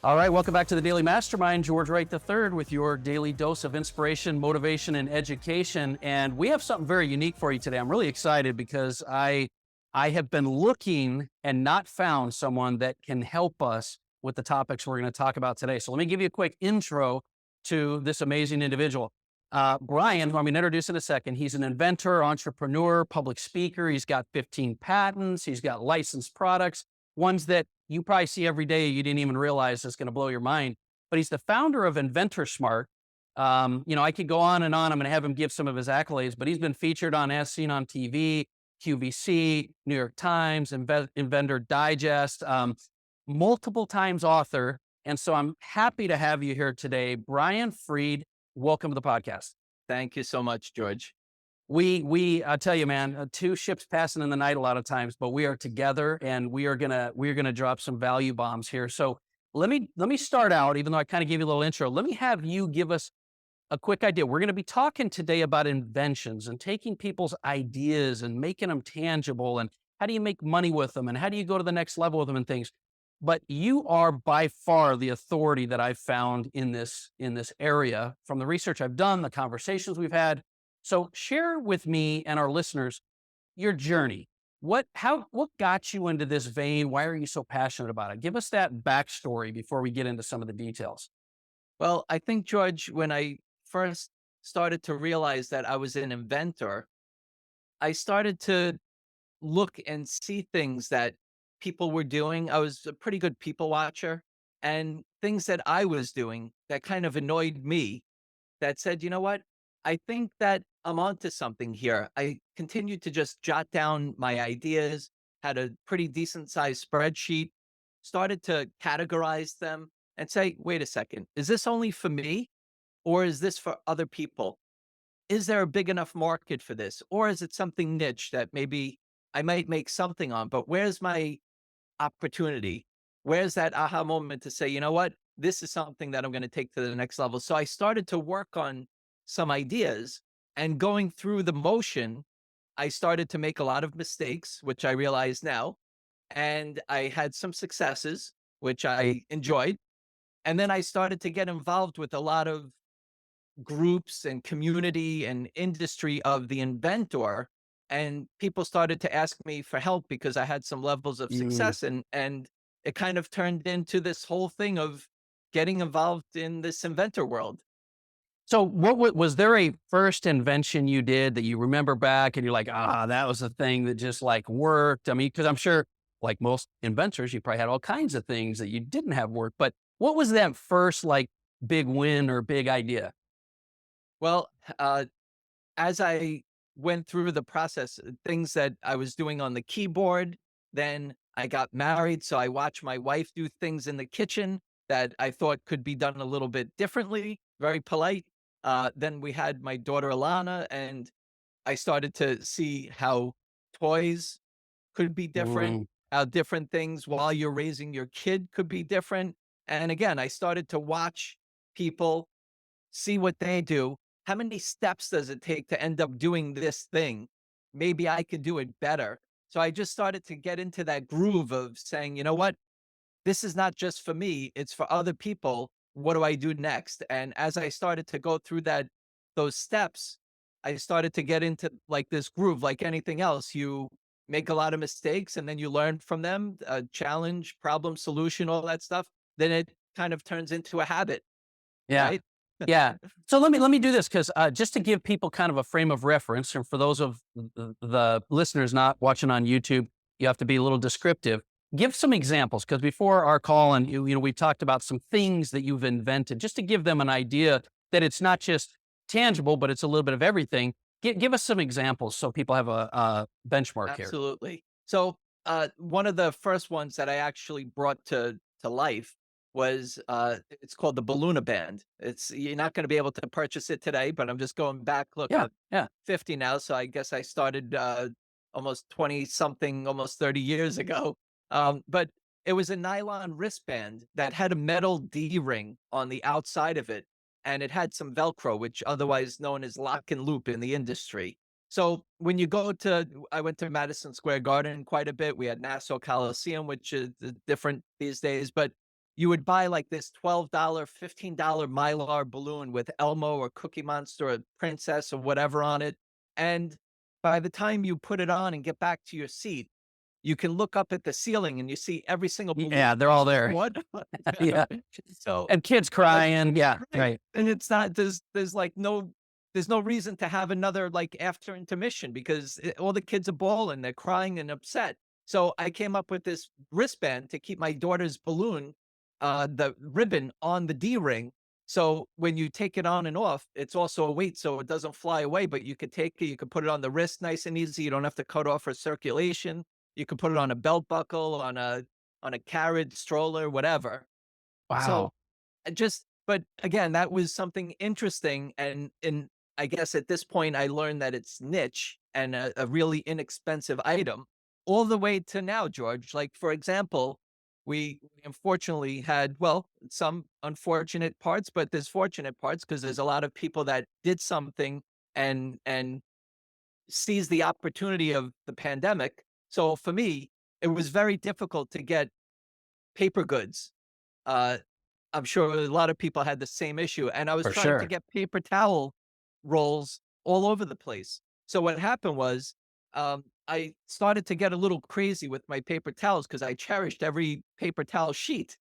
All right, welcome back to the Daily Mastermind. George Wright III with your daily dose of inspiration, motivation, and education. And we have something very unique for you today. I'm really excited because I have been looking and not found someone that can help us with the topics we're going to talk about today. So let me give you a quick intro to this amazing individual. Brian, who I'm going to introduce in a second, he's an inventor, entrepreneur, public speaker. He's got 15 patents. He's got licensed products, ones that you probably see every day you didn't even realize is going to blow your mind. But he's the founder of Inventor Smart. I could go on and on. I'm going to have him give some of his accolades, but he's been featured on As Seen on TV, QVC, New York Times, Inventor Digest, multiple times author. And so I'm happy to have you here today. Brian Freed, welcome to the podcast. Thank you so much, George. I tell you, man, two ships passing in the night a lot of times, but we are together and we're gonna drop some value bombs here. So let me start out, even though I kind of gave you a little intro, let me have you give us a quick idea. We're going to be talking today about inventions and taking people's ideas and making them tangible, and how do you make money with them, and how do you go to the next level with them and things. But you are by far the authority that I've found in this area from the research I've done, the conversations we've had. So share with me and our listeners your journey. What got you into this vein? Why are you so passionate about it? Give us that backstory before we get into some of the details. Well, I think, George, when I first started to realize that I was an inventor, I started to look and see things that people were doing. I was a pretty good people watcher, and things that I was doing that kind of annoyed me, that said, you know what? I think that I'm onto something here. I continued to just jot down my ideas, had a pretty decent sized spreadsheet, started to categorize them and say, wait a second, is this only for me or is this for other people? Is there a big enough market for this? Or is it something niche that maybe I might make something on? But where's my opportunity? Where's that aha moment to say, you know what? This is something that I'm going to take to the next level. So I started to work on some ideas, and going through the motion, I started to make a lot of mistakes, which I realize now. And I had some successes, which I enjoyed. And then I started to get involved with a lot of groups and community and industry of the inventor. And people started to ask me for help because I had some levels of Mm. success. And it kind of turned into this whole thing of getting involved in this inventor world. So was there a first invention you did that you remember back and you're like, that was a thing that just like worked? I mean, because I'm sure like most inventors, you probably had all kinds of things that you didn't have work, but what was that first like big win or big idea? Well, as I went through the process, things that I was doing on the keyboard, then I got married. So I watched my wife do things in the kitchen that I thought could be done a little bit differently, very polite. Then we had my daughter Alana, and I started to see how toys could be different, Mm. how different things while you're raising your kid could be different. And again, I started to watch people, see what they do. How many steps does it take to end up doing this thing? Maybe I could do it better. So I just started to get into that groove of saying, you know what? This is not just for me, it's for other people. What do I do next? And as I started to go through those steps, I started to get into like this groove. Like anything else, you make a lot of mistakes and then you learn from them, challenge, problem, solution, all that stuff. Then it kind of turns into a habit, Yeah. right? Yeah. So let me do this because just to give people kind of a frame of reference, and for those of the listeners not watching on YouTube, you have to be a little descriptive. Give some examples because before our call, and we talked about some things that you've invented, just to give them an idea that it's not just tangible, but it's a little bit of everything. Give us some examples so people have a benchmark here. Absolutely. So, one of the first ones that I actually brought to life was it's called the Balluna Band. It's You're not going to be able to purchase it today, but I'm just going back. Look, Yeah. I'm Yeah. 50 now, so I guess I started almost 20 something, almost 30 years ago. But it was a nylon wristband that had a metal D ring on the outside of it, and it had some Velcro, which otherwise known as lock and loop in the industry. So when you go to, I went to Madison Square Garden quite a bit. We had Nassau Coliseum, which is different these days, but you would buy like this $12, $15 Mylar balloon with Elmo or Cookie Monster or Princess or whatever on it. And by the time you put it on and get back to your seat, you can look up at the ceiling and you see every single balloon. Yeah, they're all there. What? Yeah. So, And kids but crying. Yeah, right. right. And it's not there's like there's no reason to have another like after intermission because all the kids are bawling, they're crying and upset. So I came up with this wristband to keep my daughter's balloon, the ribbon on the D ring. So when you take it on and off, it's also a weight so it doesn't fly away, but you could take it, you could put it on the wrist nice and easy. You don't have to cut off her circulation. You could put it on a belt buckle, on a carriage, stroller, whatever. So Wow. but again, that was something interesting. And I guess at this point, I learned that it's niche and a really inexpensive item all the way to now, George. Like, for example, we unfortunately had, well, some unfortunate parts, but there's fortunate parts because there's a lot of people that did something and seized the opportunity of the pandemic. So for me, it was very difficult to get paper goods. Uh, I'm sure a lot of people had the same issue, and I was For trying to sure. get paper towel rolls all over the place. So what happened was, I started to get a little crazy with my paper towels because I cherished every paper towel sheet.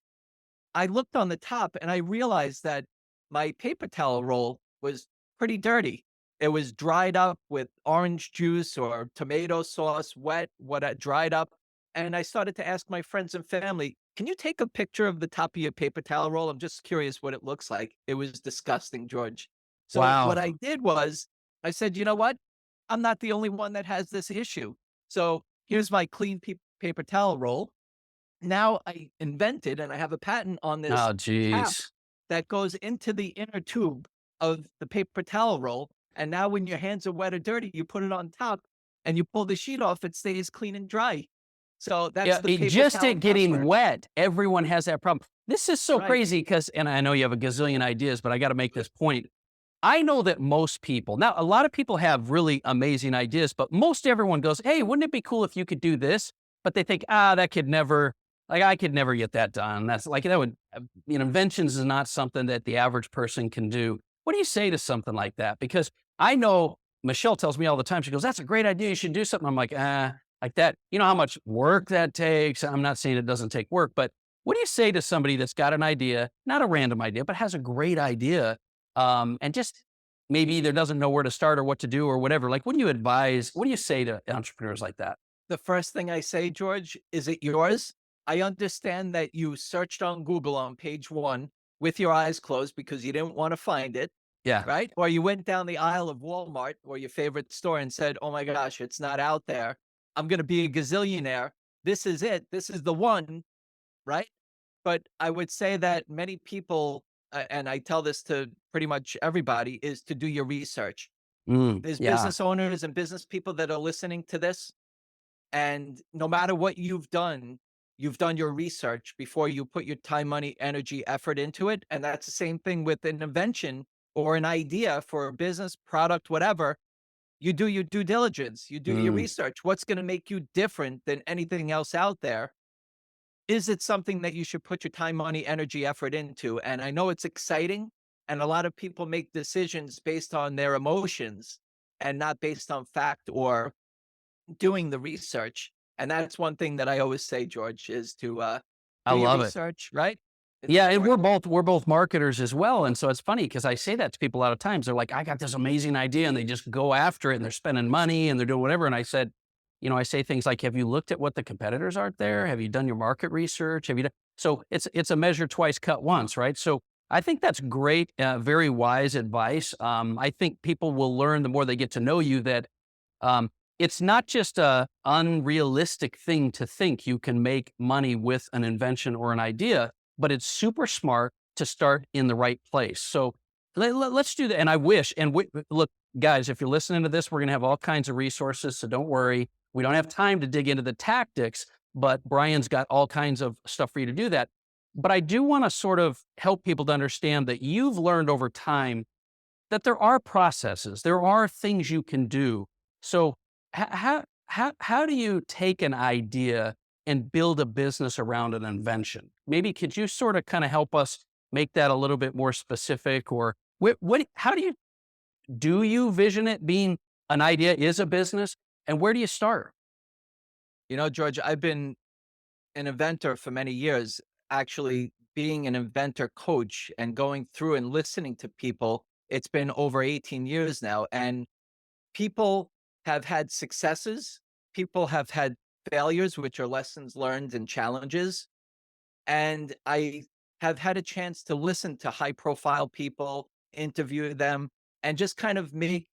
I looked on the top and I realized that my paper towel roll was pretty dirty. It was dried up with orange juice or tomato sauce, wet, dried up. And I started to ask my friends and family, can you take a picture of the top of your paper towel roll? I'm just curious what it looks like. It was disgusting, George. So what Wow. I did was I said, you know what? I'm not the only one that has this issue. So here's my clean paper towel roll. Now I invented and I have a patent on this Oh, cap geez. that goes into the inner tube of the paper towel roll. And now when your hands are wet or dirty, you put it on top and you pull the sheet off, it stays clean and dry. So that's Yeah, the paper just towel it getting passport. wet, everyone has that problem. This is so Right. crazy because, and I know you have a gazillion ideas, but I got to make this point. I know that most people, now a lot of people have really amazing ideas, but most everyone goes, hey, wouldn't it be cool if you could do this? But they think, that could never, like, I could never get that done. That's like, that would, inventions is not something that the average person can do. What do you say to something like that? Because I know Michelle tells me all the time, she goes, that's a great idea. You should do something. I'm like that. You know how much work that takes. I'm not saying it doesn't take work, but what do you say to somebody that's got an idea, not a random idea, but has a great idea, and just maybe either doesn't know where to start or what to do or whatever? Like, what do you advise? What do you say to entrepreneurs like that? The first thing I say, George, is it yours? I understand that you searched on Google on page one with your eyes closed because you didn't want to find it. Yeah. Right? Or you went down the aisle of Walmart or your favorite store and said, "Oh my gosh, it's not out there. I'm gonna be a gazillionaire. This is it. This is the one," right? But I would say that many people, and I tell this to pretty much everybody, is to do your research. There's Yeah. business owners and business people that are listening to this, and no matter what you've done your research before you put your time, money, energy, effort into it. And that's the same thing with an invention or an idea for a business, product, whatever. You do your due diligence, you do your Mm. research. What's going to make you different than anything else out there? Is it something that you should put your time, money, energy, effort into? And I know it's exciting. And a lot of people make decisions based on their emotions and not based on fact or doing the research. And that's one thing that I always say, George, is to I do your love it. research, right? It's Yeah, and important. we're both marketers as well, and so it's funny because I say that to people a lot of times. They're like, "I got this amazing idea," and they just go after it, and they're spending money, and they're doing whatever, and I said, I say things like, "Have you looked at what the competitors are there? Have you done your market research? Have you done?" So it's a measure twice, cut once, right? So I think that's great, very wise advice. I think people will learn the more they get to know you that it's not just a unrealistic thing to think you can make money with an invention or an idea, but it's super smart to start in the right place. So let's do that. And I wish, and look, guys, if you're listening to this, we're going to have all kinds of resources. So don't worry. We don't have time to dig into the tactics, but Brian's got all kinds of stuff for you to do that. But I do want to sort of help people to understand that you've learned over time that there are processes, there are things you can do. So how do you take an idea and build a business around an invention. Maybe could you sort of kind of help us make that a little bit more specific, or how do you vision it being an idea is a business, and where do you start? You know, George, I've been an inventor for many years, actually being an inventor coach and going through and listening to people. It's been over 18 years now. And people have had successes, people have had failures, which are lessons learned and challenges. And I have had a chance to listen to high profile people, interview them, and just kind of make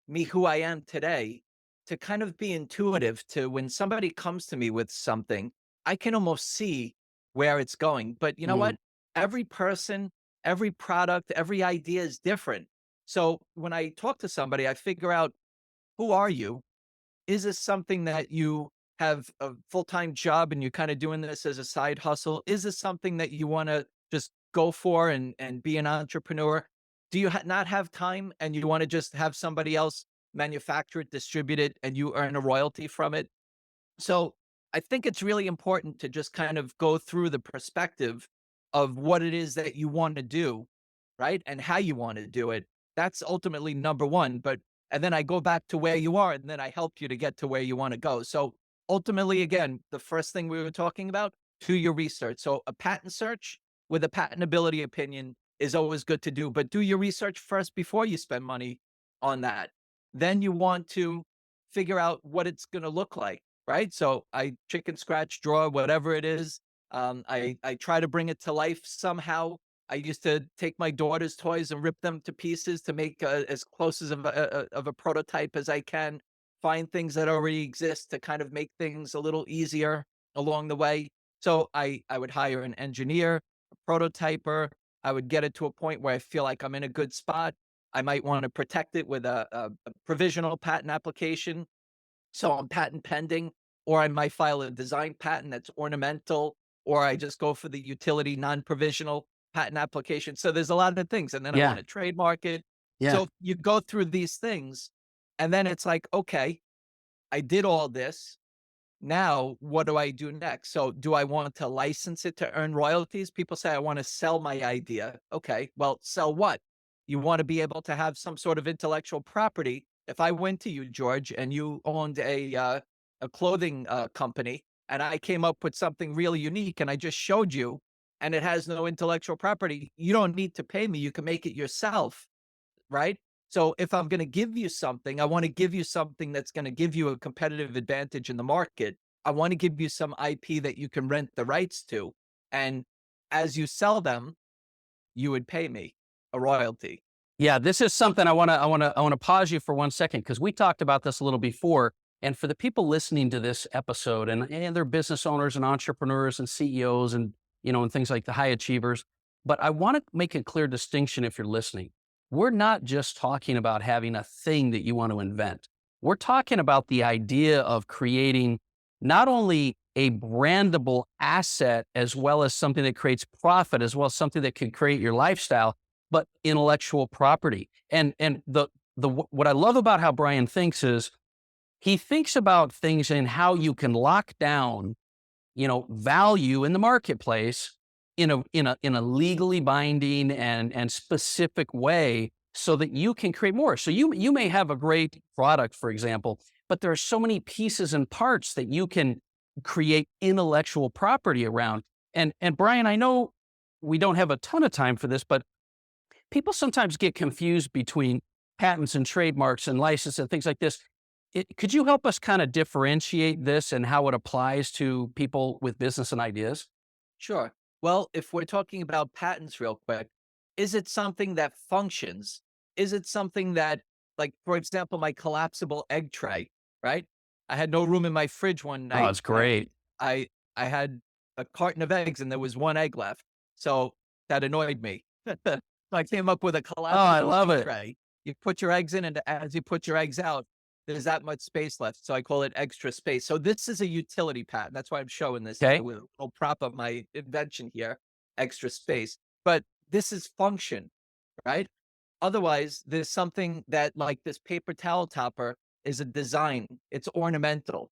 me who I am today, to kind of be intuitive to when somebody comes to me with something, I can almost see where it's going. But you know Mm, what? Every person, every product, every idea is different. So when I talk to somebody, I figure out, who are you? Is this something that you have a full-time job and you're kind of doing this as a side hustle? Is this something that you want to just go for and be an entrepreneur? Do you not have time and you want to just have somebody else manufacture it, distribute it, and you earn a royalty from it? So I think it's really important to just kind of go through the perspective of what it is that you want to do, right? And how you want to do it. That's ultimately number one. And then I go back to where you are and then I help you to get to where you want to go. So ultimately, again, the first thing we were talking about, do your research. So a patent search with a patentability opinion is always good to do, but do your research first before you spend money on that. Then you want to figure out what it's going to look like, right? So I chicken scratch draw, whatever it is. I try to bring it to life somehow. I used to take my daughter's toys and rip them to pieces to make as close as of a prototype as I can. Find things that already exist to kind of make things a little easier along the way. So I would hire an engineer, a prototyper. I would get it to a point where I feel like I'm in a good spot. I might want to protect it with a provisional patent application, so I'm patent pending, or I might file a design patent that's ornamental, or I just go for the utility non-provisional patent application. So there's a lot of things. And then I yeah, want to trademark it. yeah. So you go through these things, and then it's like, okay, I did all this. Now, what do I do next? So, do I want to license it to earn royalties? People say, I want to sell my idea. Okay, well, sell what? You want to be able to have some sort of intellectual property. If I went to you, George, and you owned a clothing company, and I came up with something really unique, and I just showed you, and it has no intellectual property, you don't need to pay me. You can make it yourself, right? So if I'm going to give you something, I want to give you something that's going to give you a competitive advantage in the market. I want to give you some IP that you can rent the rights to. And as you sell them, you would pay me a royalty. Yeah, this is something I want to pause you for 1 second, because we talked about this a little before. And for the people listening to this episode, and they're business owners and entrepreneurs and CEOs and and things like the high achievers, but I want to make a clear distinction if you're listening. We're not just talking about having a thing that you want to invent. We're talking about the idea of creating not only a brandable asset as well as something that creates profit, as well as something that can create your lifestyle, but intellectual property. And what I love about how Brian thinks is he thinks about things and how you can lock down, value in the marketplace in a legally binding and specific way so that you can create more. So you may have a great product, for example, but there are so many pieces and parts that you can create intellectual property around. And Brian, I know we don't have a ton of time for this, but people sometimes get confused between patents and trademarks and license and things like this. Could you help us kind of differentiate this and how it applies to people with business and ideas? Sure. Well, if we're talking about patents real quick, is it something that functions? Is it something that, like, for example, my collapsible egg tray, right? I had no room in my fridge one Oh, night, it's and great. I had a carton of eggs and there was one egg left. So that annoyed me. So I came up with a Oh, I collapsible love egg it. tray. You put your eggs in, and as you put your eggs out, there's that much space left. So I call it extra space. So this is a utility patent. That's why I'm showing this Okay. with a little prop of my invention here, extra space. But this is function, right? Otherwise, there's something that, like this paper towel topper, is a design. It's ornamental.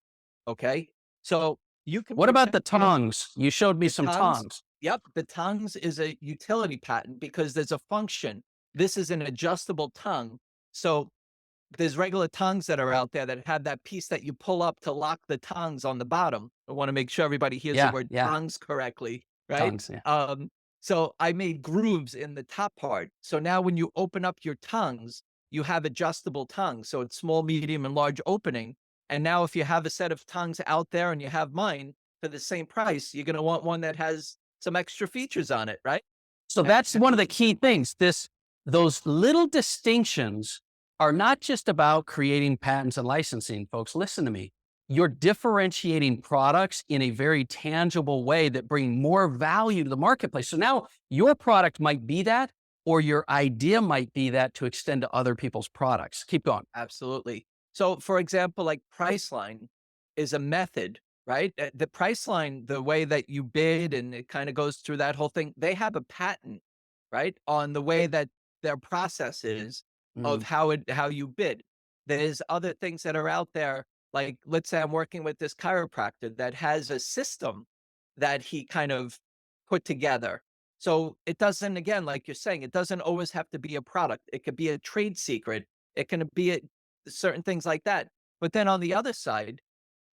Okay. So You can What about the protect your tongs? You showed me the some tongues. tongs. Yep, the tongues is a utility patent because there's a function. This is an adjustable tongue. So there's regular tongues that are out there that have that piece that you pull up to lock the tongues on the bottom. I want to make sure everybody hears the Yeah, word yeah, tongues correctly, right? tongs. Yeah. So I made grooves in the top part. So now when you open up your tongues, you have adjustable tongues. So it's small, medium, and large opening. And now if you have a set of tongues out there and you have mine for the same price, you're going to want one that has some extra features on it, right? So that's one of the key things. Those little distinctions are not just about creating patents and licensing, folks. Listen to me. You're differentiating products in a very tangible way that bring more value to the marketplace. So now your product might be that, or your idea might be that to extend to other people's products. Keep going. Absolutely. So, for example, like Priceline is a method, right? The Priceline, the way that you bid and it kind of goes through that whole thing, they have a patent, right, on the way that their process is of Mm, how you bid. There's other things that are out there, like let's say I'm working with this chiropractor that has a system that he kind of put together. So it doesn't, again, like you're saying, it doesn't always have to be a product. It could be a trade secret. It can be certain things like that. But then on the other side,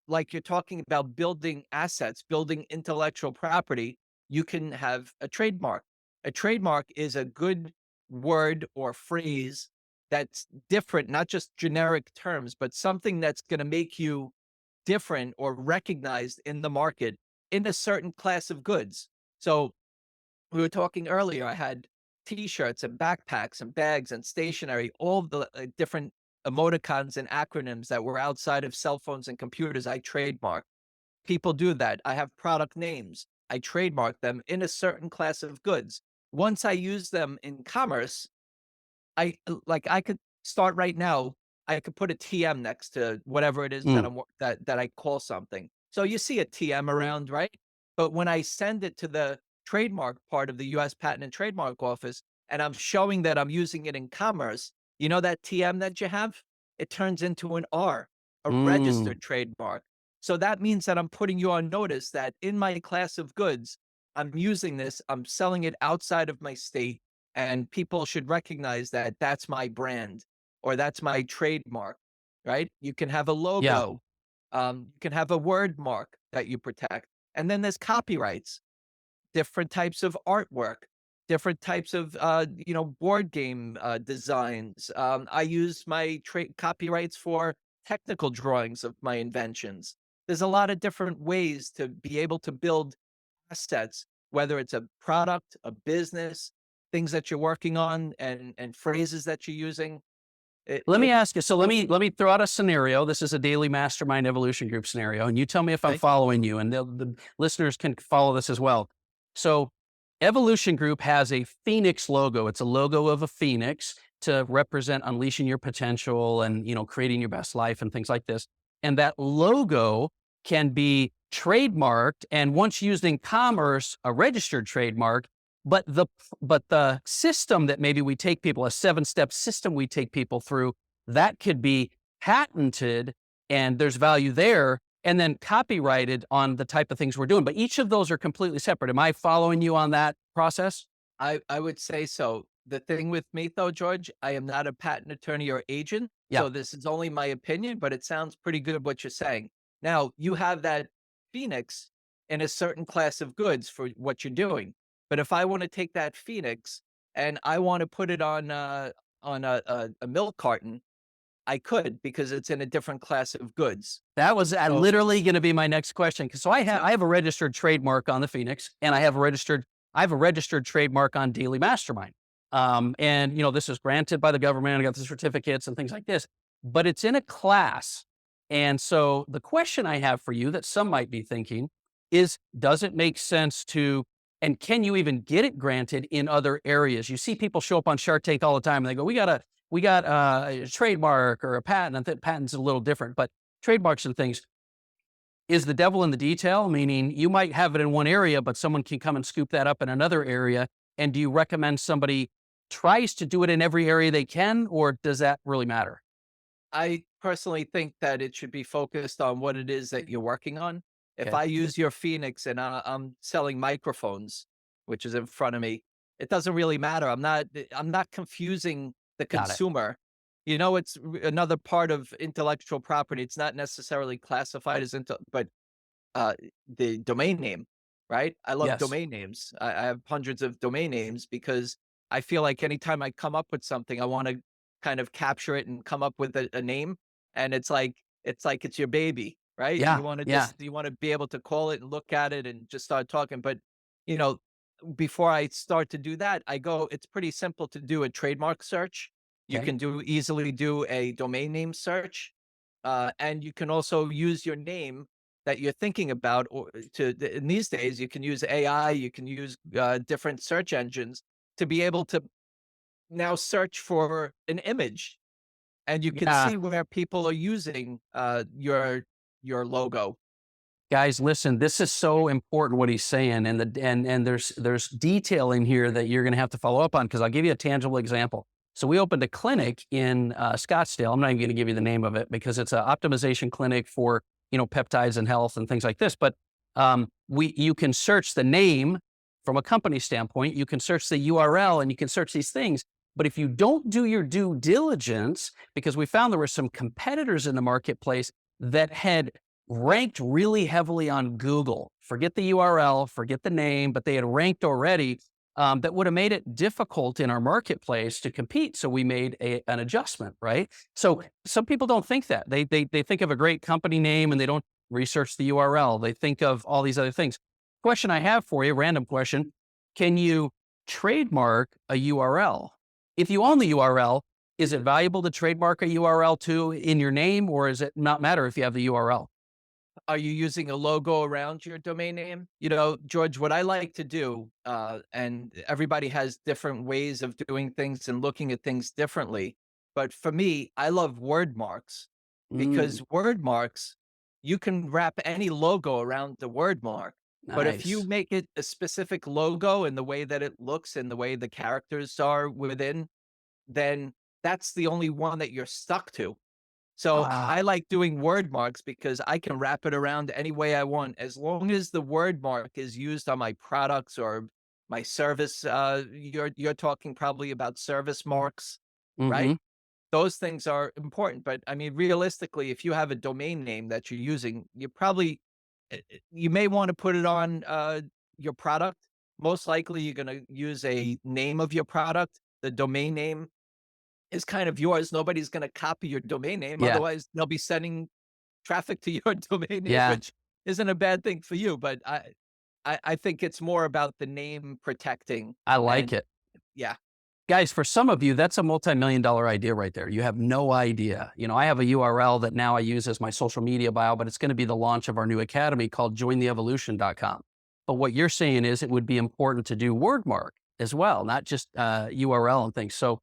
like you're talking about building assets, building intellectual property, you can have a trademark. A trademark is a good word or phrase that's different, not just generic terms, but something that's going to make you different or recognized in the market in a certain class of goods. So we were talking earlier, I had t-shirts and backpacks and bags and stationery, all the different emoticons and acronyms that were outside of cell phones and computers. I trademark. People do that. I have product names. I trademark them in a certain class of goods. Once I use them in commerce, I could start right now. I could put a TM next to whatever it is that mm. that I call something. So you see a TM around, right? But when I send it to the trademark part of the US Patent and Trademark Office and I'm showing that I'm using it in commerce, you know that TM that you have? It turns into an R, a Mm. registered trademark. So that means that I'm putting you on notice that in my class of goods, I'm using this, I'm selling it outside of my state and people should recognize that that's my brand or that's my trademark, right? You can have a Yeah. logo, you can have a word mark that you protect. And then there's copyrights, different types of artwork, different types of, board game designs. I use my copyrights for technical drawings of my inventions. There's a lot of different ways to be able to build assets, whether it's a product, a business, things that you're working on and phrases that you're using. Let me It ask you. So let me throw out a scenario. This is a daily mastermind evolution group scenario, and you tell me if I'm okay, following you, and the listeners can follow this as well. So, evolution group has a phoenix logo. It's a logo of a phoenix to represent unleashing your potential and creating your best life and things like this. And that logo can be trademarked, and once used in commerce, a registered trademark. But the system that maybe we take people, a 7-step system we take people through, that could be patented and there's value there, and then copyrighted on the type of things we're doing. But each of those are completely separate. Am I following you on that process? I would say so. The thing with me though, George, I am not a patent attorney or agent, Yeah. so this is only my opinion, but it sounds pretty good what you're saying. Now, you have that Phoenix in a certain class of goods for what you're doing. But if I want to take that Phoenix and I want to put it on a milk carton, I could because it's in a different class of goods. That was So, literally going to be my next question. So yep, I have a registered trademark on the Phoenix, and I have a registered trademark on Daily Mastermind. And this is granted by the government. I got the certificates and things like this, but it's in a class. And so the question I have for you that some might be thinking is, does it make sense to, and can you even get it granted in other areas? You see people show up on Shark Tank all the time and they go, we got a trademark or a patent. I think patent's a little different, but trademarks and things. Is the devil in the detail? Meaning you might have it in one area, but someone can come and scoop that up in another area. And do you recommend somebody tries to do it in every area they can, or does that really matter? I personally think that it should be focused on what it is that you're working on. If Okay. I use your Phoenix and I'm selling microphones, which is in front of me, it doesn't really matter. I'm not confusing the Got it. consumer. It's another part of intellectual property. It's not necessarily classified as but the domain name, right? I love Yes. domain names. I have hundreds of domain names because I feel like anytime I come up with something, I want to kind of capture it and come up with a name. And it's like it's your baby, right? Yeah. Yeah. You want to be able to call it and look at it and just start talking. But you know, before I start to do that, it's pretty simple to do a trademark search. You Okay. can easily do a domain name search. And you can also use your name that you're thinking about, or in these days, you can use AI, you can use different search engines to be able to now search for an image, and you can Yeah. see where people are using your logo. Guys, listen, this is so important what he's saying. And there's detail in here that you're going to have to follow up on because I'll give you a tangible example. So we opened a clinic in Scottsdale. I'm not even going to give you the name of it because it's an optimization clinic for, peptides and health and things like this. But you can search the name from a company standpoint. You can search the URL and you can search these things. But if you don't do your due diligence, because we found there were some competitors in the marketplace that had ranked really heavily on Google. Forget the URL, forget the name, but they had ranked already. That would have made it difficult in our marketplace to compete. So we made an adjustment, right? So some people don't think that. They think of a great company name and they don't research the URL. They think of all these other things. Question I have for you, random question. Can you trademark a URL? If you own the URL, is it valuable to trademark a URL too in your name, or is it not matter if you have the URL? Are you using a logo around your domain name? George, what I like to do, and everybody has different ways of doing things and looking at things differently. But for me, I love word marks Mm, because word marks, you can wrap any logo around the word mark. But if you nice. make it a specific logo in the way that it looks and the way the characters are within, then that's the only one that you're stuck to. So I Ah, like doing word marks because I can wrap it around any way I want as long as the word mark is used on my products or my service. You're talking probably about service marks, right? mhm. Those things are important. But I mean, realistically, if you have a domain name that you're using, you may want to put it on your product. Most likely, you're going to use a name of your product. The domain name is kind of yours. Nobody's gonna copy your domain name, Yeah, otherwise they'll be sending traffic to your domain name, yeah, which isn't a bad thing for you, but I think it's more about the name protecting I like and it. yeah, Guys, for some of you, that's a multi-million dollar idea right there. You have no idea. I have a URL that now I use as my social media bio, but it's going to be the launch of our new academy called jointheevolution.com. But what you're saying is it would be important to do word mark as well, not just URL and things. So,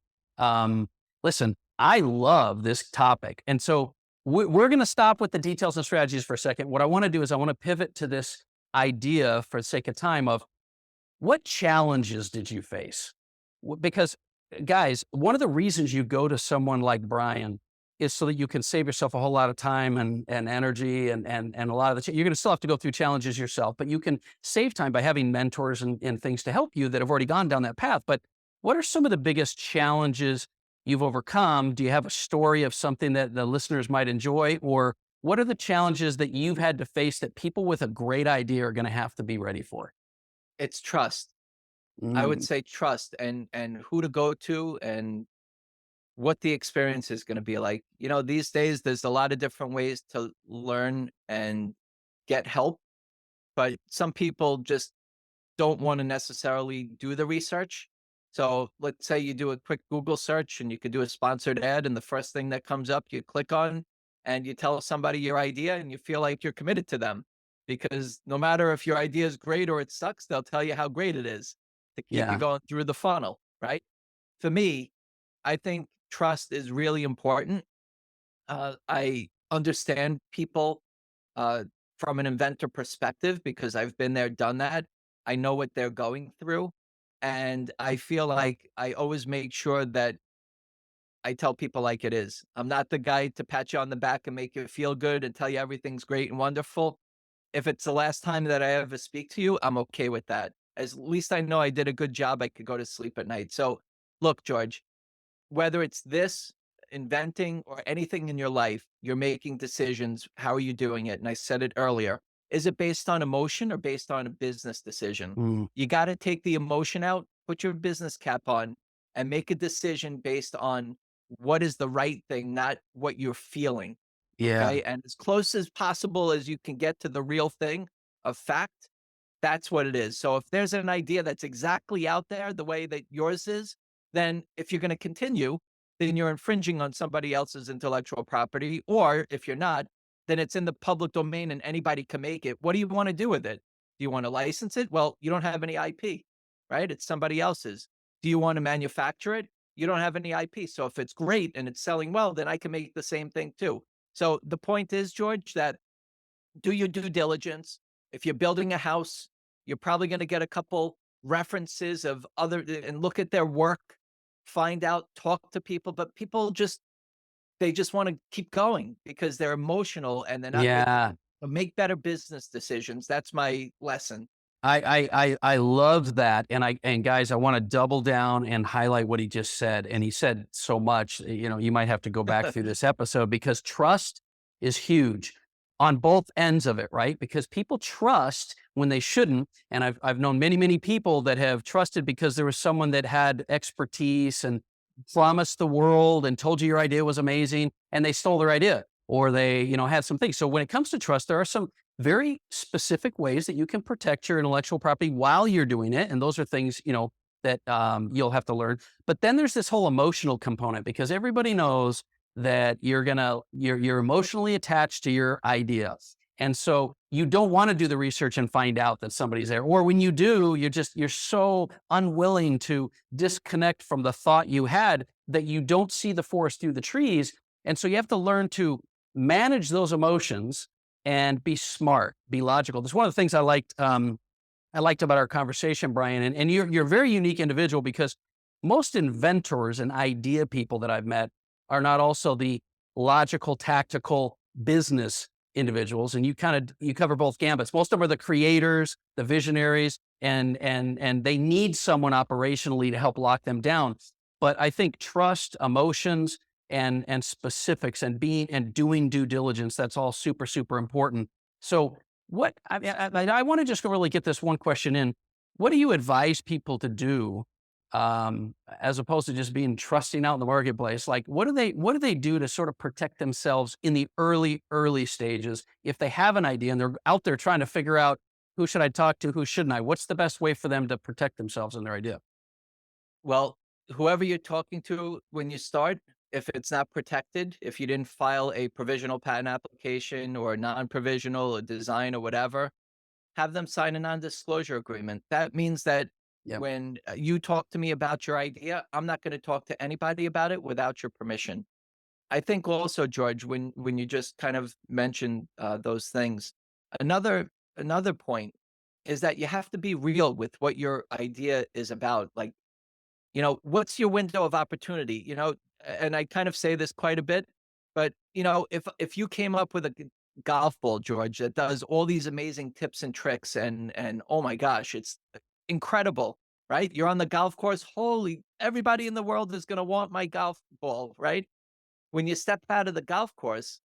listen, I love this topic. And so we're going to stop with the details and strategies for a second. What I want to do is I want to pivot to this idea for the sake of time of what challenges did you face? Because, guys, one of the reasons you go to someone like Brian is so that you can save yourself a whole lot of time and energy and a lot of you're going to still have to go through challenges yourself, but you can save time by having mentors and things to help you that have already gone down that path. But what are some of the biggest challenges you've overcome? Do you have a story of something that the listeners might enjoy, or what are the challenges that you've had to face that people with a great idea are going to have to be ready for? it's trust. I would Mm, say trust and who to go to and what the experience is gonna be like. These days there's a lot of different ways to learn and get help, but some people just don't want to necessarily do the research. So let's say you do a quick Google search and you could do a sponsored ad, and the first thing that comes up, you click on and you tell somebody your idea and you feel like you're committed to them. Because no matter if your idea is great or it sucks, they'll tell you how great it is to keep you yeah. going through the funnel, right? For me, I think trust is really important. I understand people uh, from an inventor perspective because I've been there, done that. I know what they're going through. And I feel like I always make sure that I tell people like it is. I'm not the guy to pat you on the back and make you feel good and tell you everything's great and wonderful. if it's the last time that I ever speak to you, I'm okay with that. At least I know I did a good job. I could go to sleep at night. So look, George, whether it's this, inventing, or anything in your life, you're making decisions. How are you doing it? And I said it earlier. Is it based on emotion or based on a business decision? Mm, You got to take the emotion out, put your business cap on, and make a decision based on what is the right thing, not what you're feeling. yeah. Okay. And as close as possible as you can get to the real thing of fact, that's what it is. So if there's an idea that's exactly out there the way that yours is, then if you're going to continue, then you're infringing on somebody else's intellectual property. Or if you're not, then it's in the public domain and anybody can make it. What do you want to do with it? Do you want to license it? Well, you don't have any IP, right? It's somebody else's. Do you want to manufacture it? You don't have any IP. So if it's great and it's selling well, then I can make the same thing too. So the point is, George, that do your due diligence. If you're building a house, you're probably going to get a couple references of other and look at their work, find out, talk to people, but people just they just want to keep going because they're emotional and they're not making Yeah. make better business decisions. That's my lesson. I love that, and guys, I want to double down and highlight what he just said. And he said so much. You might have to go back through this episode because trust is huge on both ends of it, right? Because people trust when they shouldn't, and I've known many people that have trusted because there was someone that had expertise and promised the world and told you your idea was amazing, and they stole their idea or they had some things. So when it comes to trust, there are some very specific ways that you can protect your intellectual property while you're doing it. And those are things, that you'll have to learn. But then there's this whole emotional component because everybody knows that you're emotionally attached to your ideas. And so you don't want to do the research and find out that somebody's there. Or when you do, you're so unwilling to disconnect from the thought you had that you don't see the forest through the trees. And so you have to learn to manage those emotions and be smart, be logical. That's one of the things I liked about our conversation, Brian. And you're a very unique individual because most inventors and idea people that I've met are not also the logical, tactical business individuals. And you cover both gambits. Most of them are the creators, the visionaries, and they need someone operationally to help lock them down. But I think trust, emotions, and specifics and doing due diligence, that's all super important. So what I want to just really get this one question in. What do you advise people to do, as opposed to just being trusting out in the marketplace? Like what do they do to sort of protect themselves in the early stages if they have an idea and they're out there trying to figure out who should I talk to, who shouldn't I? What's the best way for them to protect themselves and their idea? Well, whoever you're talking to when you start, if it's not protected, if you didn't file a provisional patent application or a non-provisional, a design or whatever, have them sign a non-disclosure agreement. That means that Yep. when you talk to me about your idea, I'm not going to talk to anybody about it without your permission. I think also, George, when you just kind of mentioned those things, another point is that you have to be real with what your idea is about. Like, what's your window of opportunity? And I kind of say this quite a bit, but if you came up with a golf ball, George, that does all these amazing tips and tricks and oh my gosh, it's incredible, right? You're on the golf course. Holy, everybody in the world is going to want my golf ball, right? When you step out of the golf course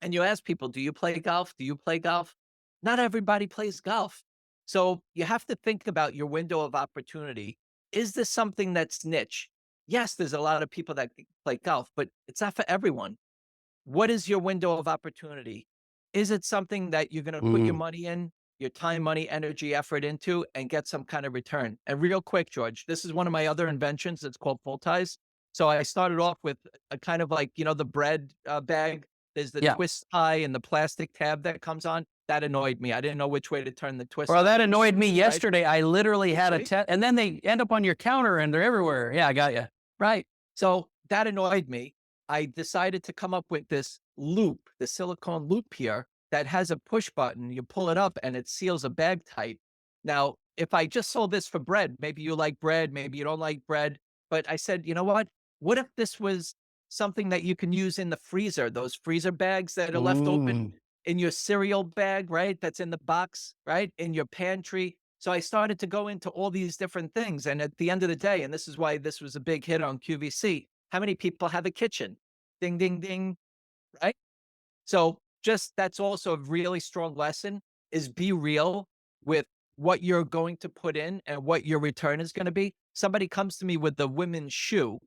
and you ask people, do you play golf? Do you play golf? Not everybody plays golf. So you have to think about your window of opportunity. Is this something that's niche? Yes, there's a lot of people that play golf, but it's not for everyone. What is your window of opportunity? Is it something that you're going to put your Mm, money in, your time, money, energy, effort into, and get some kind of return? And real quick, George, this is one of my other inventions. It's called full ties. So I started off with a kind of like, the bread bag. There's the yeah. twist tie and the plastic tab that comes on. That annoyed me. I didn't know which way to turn the twist Well, on, that annoyed me right? yesterday. I literally had a See? test, and then they end up on your counter and they're everywhere. Yeah, I got you. Right. So that annoyed me. I decided to come up with this loop, the silicone loop here that has a push button. You pull it up and it seals a bag tight. Now, if I just sold this for bread, maybe you like bread, maybe you don't like bread. But I said, you know what? What if this was something that you can use in the freezer, those freezer bags that are left open? Mm, in your cereal bag, right? That's in the box, right? In your pantry. So I started to go into all these different things. And at the end of the day, and this is why this was a big hit on QVC, how many people have a kitchen? Ding, ding, ding, right? So just that's also a really strong lesson is be real with what you're going to put in and what your return is going to be. Somebody comes to me with the women's shoe.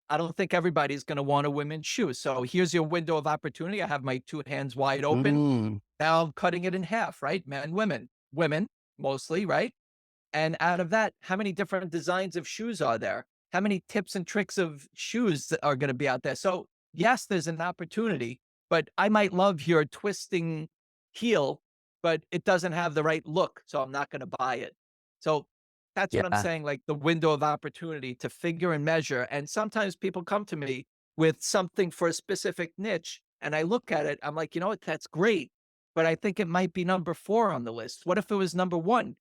I don't think everybody's going to want a women's shoe. So here's your window of opportunity. I have my two hands wide open. Mm. Now I'm cutting it in half, right? Men, women mostly, right? And out of that, how many different designs of shoes are there? How many tips and tricks of shoes that are going to be out there? So, yes, there's an opportunity, but I might love your twisting heel, but it doesn't have the right look. So, I'm not going to buy it. So, that's what I'm Yeah. saying, like the window of opportunity to figure and measure. And sometimes people come to me with something for a specific niche, and I look at it, I'm like, you know what? That's great. But I think it might be number 4 on the list. What if it was number 1?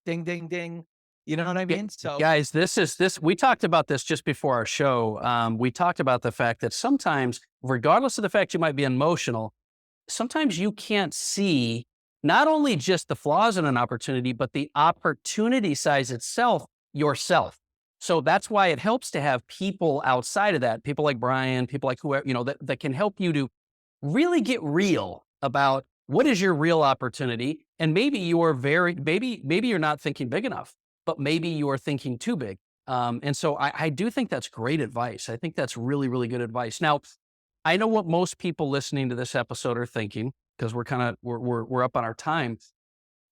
Ding, ding, ding. You know what I Yeah, mean? So guys, this we talked about this just before our show. We talked about the fact that sometimes, regardless of the fact you might be emotional, sometimes you can't see not only just the flaws in an opportunity, but the opportunity size itself yourself. So that's why it helps to have people outside of that, people like Brian, people like whoever, that can help you to really get real about what is your real opportunity. And maybe maybe you're not thinking big enough, but maybe you are thinking too big. And so I do think that's great advice. I think that's really, really good advice. Now, I know what most people listening to this episode are thinking because we're up on our time.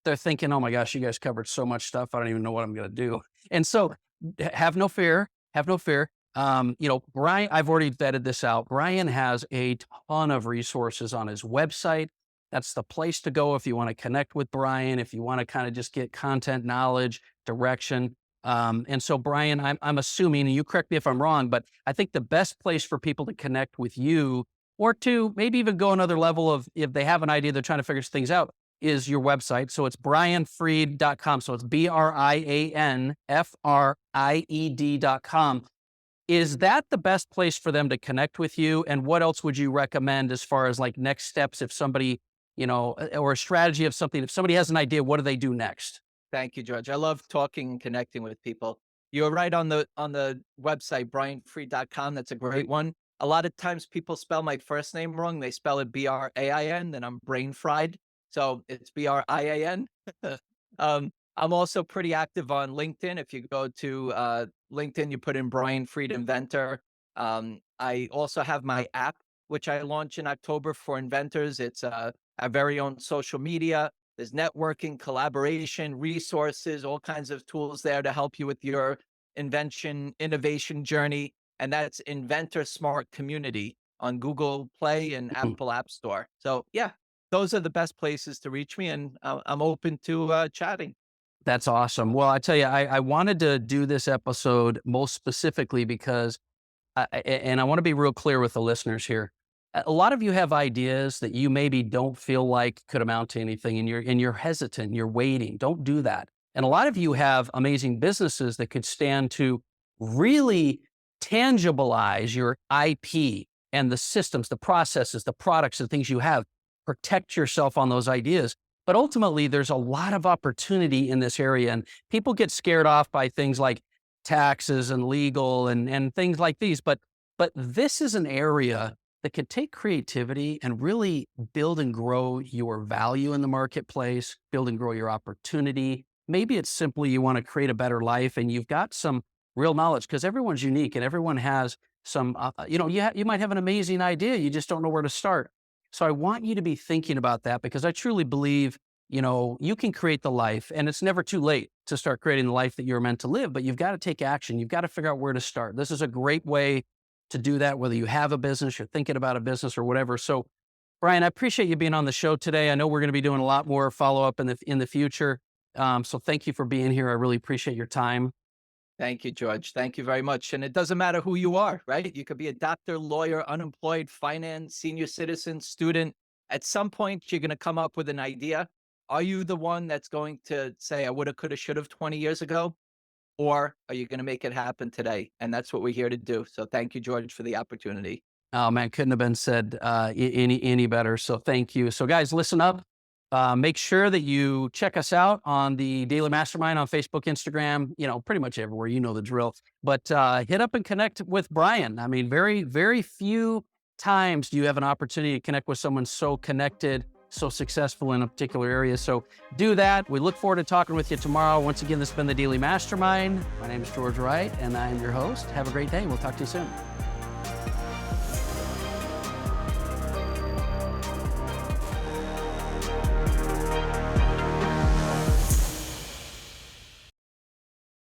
They're thinking, "Oh my gosh, you guys covered so much stuff. I don't even know what I'm going to do." And so, have no fear. Have no fear. Brian, I've already vetted this out. Brian has a ton of resources on his website. That's the place to go if you want to connect with Brian, if you want to kind of just get content, knowledge, direction. And so, Brian, I'm assuming, and you correct me if I'm wrong, but I think the best place for people to connect with you, or to maybe even go another level of if they have an idea, they're trying to figure things out, is your website. So it's brianfried.com. So it's BrianFried.com. Is that the best place for them to connect with you? And what else would you recommend as far as like next steps if somebody, or a strategy of something, if somebody has an idea, what do they do next? thank you, George. I love talking and connecting with people. You're right on the website, brianfree.com. That's a great one. A lot of times people spell my first name wrong. They spell it Brain, then I'm brain fried. So it's Brian. I'm also pretty active on LinkedIn. If you go to LinkedIn, you put in Brian Fried Inventor. I also have my app, which I launched in October for Inventors. It's our very own social media. There's networking, collaboration, resources, all kinds of tools there to help you with your invention, innovation journey. And that's Inventor Smart Community on Google Play and Mhm. Apple App Store. So, yeah, those are the best places to reach me. And I'm open to chatting. That's awesome. Well, I tell you, I wanted to do this episode most specifically because and I want to be real clear with the listeners here. A lot of you have ideas that you maybe don't feel like could amount to anything, and you're hesitant, you're waiting. Don't do that. And a lot of you have amazing businesses that could stand to really tangibilize your IP and the systems, the processes, the products, the things you have. Protect yourself on those ideas. But ultimately, there's a lot of opportunity in this area, and people get scared off by things like taxes and legal and things like these. But this is an area that could take creativity and really build and grow your value in the marketplace, build and grow your opportunity. Maybe it's simply you want to create a better life and you've got some real knowledge because everyone's unique and everyone has some, you might have an amazing idea. You just don't know where to start. So I want you to be thinking about that because I truly believe you can create the life and it's never too late to start creating the life that you're meant to live, but you've got to take action. You've got to figure out where to start. This is a great way to do that, whether you have a business, you're thinking about a business or whatever. So Brian, I appreciate you being on the show today. I know we're going to be doing a lot more follow up in the future. So thank you for being here. I really appreciate your time. Thank you, George. Thank you very much. And it doesn't matter who you are, right? You could be a doctor, lawyer, unemployed, finance, senior citizen, student. At some point, you're going to come up with an idea. Are you the one that's going to say, I woulda, coulda, should have 20 years ago? Or are you going to make it happen today? And that's what we're here to do. So thank you, George, for the opportunity. Oh man, couldn't have been said any better. So thank you. So guys, listen up. Make sure that you check us out on the Daily Mastermind on Facebook, Instagram, pretty much everywhere. You know the drill. But hit up and connect with Brian. I mean, very, very few times do you have an opportunity to connect with someone so connected, so successful in a particular area. So do that. We look forward to talking with you tomorrow. Once again, this has been the Daily Mastermind. My name is George Wright, and I'm your host. Have a great day. We'll talk to you soon.